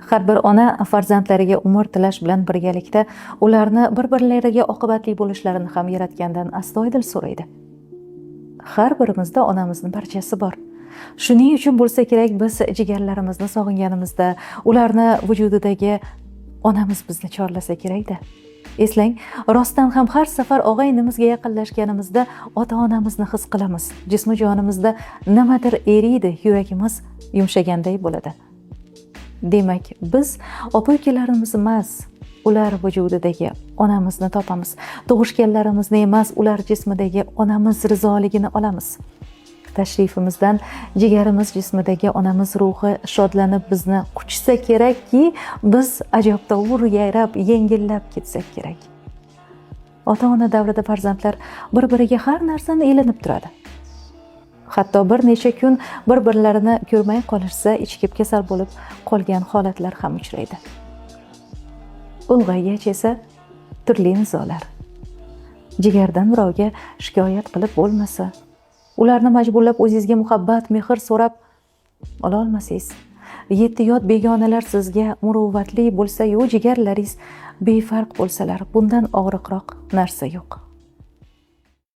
Har bir ona farzandlariga umr tilash bilan birgalikda ularni bir-birlariga oqibatli bo'lishlarini ham Yaratgandan astoydil so'raydi. Har birimizda onamizning parchasi bor. Shuning uchun bo'lsa kerak biz jigarlarimizni sog'inganimizda ularni vujudidagi onamiz bizni chorlasa kerakda. Eslang, rostdan ham har safar og'aynimizga yaqinlashganimizda ota-onamizni his qilamiz. Jismi jonimizda nimadir eriydi, yuragimiz yumshaganday bo'ladi. Demak, biz opa-ukalarimiz emas, ular vujudidagi onamizni topamiz. Tug'ishganlarimizni emas, ular jismidagi onamiz rizoligini olamiz. Tashrifimizdan jigarimiz jismidagi onamiz ruhi shodlanib bizni quchsa kerakki, biz ajabtovur yayrab, yengillab ketsak kerak. Ota-ona davrida farzandlar bir-biriga har narsani ilinib turadi. Hatto bir necha kun bir-birlarini ko'rmay qolishsa, ichkib kasal bo'lib qolgan holatlar ham uchraydi. Ulg'aygach esa turli nizolar. Jigardan birovga shikoyat qilib bo'lmasa, ularni majburlab o'zingizga muhabbat, mehr so'rab ola olmasangiz, yetti yot begonalar sizga muruvvatli bo'lsa-yu, jigarlaringiz befarq bo'lsalar, bundan og'riqroq narsa yo'q.